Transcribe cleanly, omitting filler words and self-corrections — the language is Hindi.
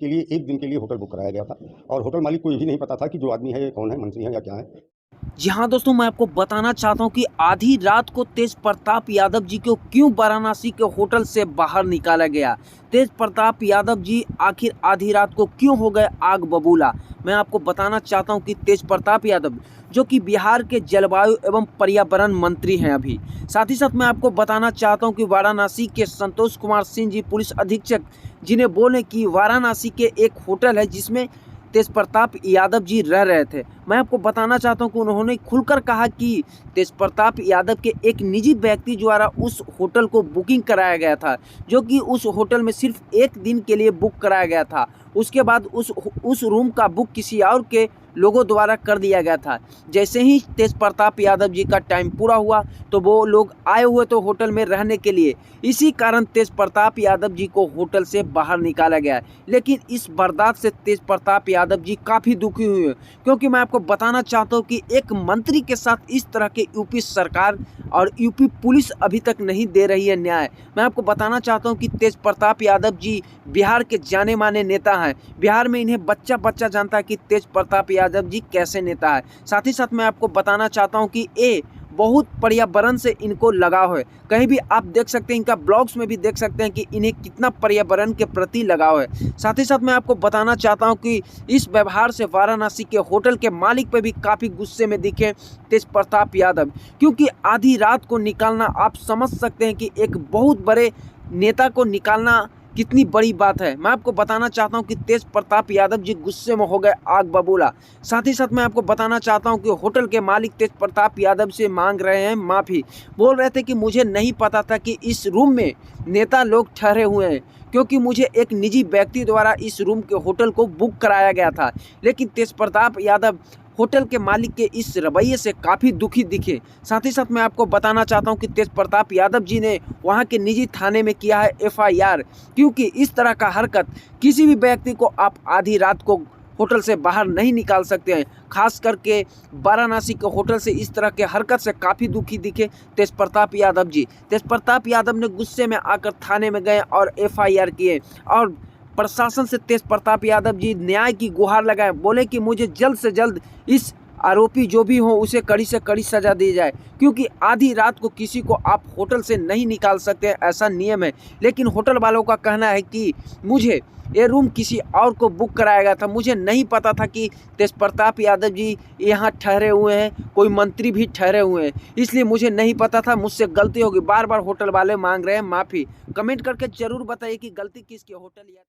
के लिए 1 दिन के लिए होटल बुक कराया गया था और होटल मालिक को ये भी नहीं पता था कि जो आदमी है ये कौन है, मंत्री है या क्या है। जी हाँ दोस्तों, मैं आपको बताना चाहता हूँ कि आधी रात को तेज प्रताप यादव जी को क्यों वाराणसी के होटल से बाहर निकाला गया। तेज प्रताप यादव जी आखिर आधी रात को क्यों हो गए आग बबूला। मैं आपको बताना चाहता हूँ कि तेज प्रताप यादव जो कि बिहार के जलवायु एवं पर्यावरण मंत्री हैं अभी। साथ ही साथ मैं आपको बताना चाहता हूँ कि वाराणसी के संतोष कुमार सिंह जी पुलिस अधीक्षक जिन्हें बोले कि वाराणसी के एक होटल है जिसमें तेज प्रताप यादव जी रह रहे थे। मैं आपको बताना चाहता हूं कि उन्होंने खुलकर कहा कि तेज प्रताप यादव के एक निजी व्यक्ति द्वारा उस होटल को बुकिंग कराया गया था, जो कि उस होटल में सिर्फ 1 दिन के लिए बुक कराया गया था। उसके बाद उस रूम का बुक किसी और के लोगों द्वारा कर दिया गया था। जैसे ही तेज प्रताप यादव जी का टाइम पूरा हुआ तो वो लोग आए हुए तो होटल में रहने के लिए। इसी कारण तेज प्रताप यादव जी को होटल से बाहर निकाला गया। लेकिन इस बर्दाश्त से तेज प्रताप यादव जी काफ़ी दुखी हुए हैं, क्योंकि मैं आपको बताना चाहता हूँ कि एक मंत्री के साथ इस तरह के यूपी सरकार और यूपी पुलिस अभी तक नहीं दे रही है न्याय। मैं आपको बताना चाहता हूँ कि तेज प्रताप यादव जी बिहार के जाने माने नेता हैं। बिहार में इन्हें बच्चा बच्चा जानता है कि तेज प्रताप यादव जी कैसे नेता है। साथ ही साथ मैं आपको बताना चाहता हूँ कि ये बहुत पर्यावरण से इनको लगाव है। कहीं भी आप देख सकते हैं, इनका ब्लॉग्स में भी देख सकते हैं कि इन्हें कितना पर्यावरण के प्रति लगाव है। साथ ही साथ मैं आपको बताना चाहता हूं कि इस व्यवहार से वाराणसी के होटल के मालिक पे भी काफ़ी गुस्से में दिखे तेज प्रताप यादव, क्योंकि आधी रात को निकालना आप समझ सकते हैं कि एक बहुत बड़े नेता को निकालना कितनी बड़ी बात है। मैं आपको बताना चाहता हूं कि तेज प्रताप यादव जी गुस्से में हो गए आग बबूला। साथ ही साथ मैं आपको बताना चाहता हूं कि होटल के मालिक तेज प्रताप यादव से मांग रहे हैं माफ़ी। बोल रहे थे कि मुझे नहीं पता था कि इस रूम में नेता लोग ठहरे हुए हैं, क्योंकि मुझे एक निजी व्यक्ति द्वारा इस रूम के होटल को बुक कराया गया था। लेकिन तेज प्रताप यादव होटल के मालिक के इस रवैये से काफ़ी दुखी दिखे। साथ ही साथ मैं आपको बताना चाहता हूं कि तेज प्रताप यादव जी ने वहां के निजी थाने में किया है FIR, क्योंकि इस तरह का हरकत किसी भी व्यक्ति को आप आधी रात को होटल से बाहर नहीं निकाल सकते हैं। खास करके वाराणसी के होटल से इस तरह के हरकत से काफ़ी दुखी दिखे तेज प्रताप यादव जी। तेज प्रताप यादव ने गुस्से में आकर थाने में गए और FIR किए और प्रशासन से तेज प्रताप यादव जी न्याय की गुहार लगाए। बोले कि मुझे जल्द से जल्द इस आरोपी जो भी हो उसे कड़ी से कड़ी सज़ा दी जाए, क्योंकि आधी रात को किसी को आप होटल से नहीं निकाल सकते, ऐसा नियम है। लेकिन होटल वालों का कहना है कि मुझे ये रूम किसी और को बुक कराया गया था, मुझे नहीं पता था कि तेज प्रताप यादव जी यहाँ ठहरे हुए हैं, कोई मंत्री भी ठहरे हुए हैं, इसलिए मुझे नहीं पता था, मुझसे गलती होगी। बार बार होटल वाले मांग रहे हैं माफ़ी। कमेंट करके ज़रूर बताइए कि गलती किसकी, होटल या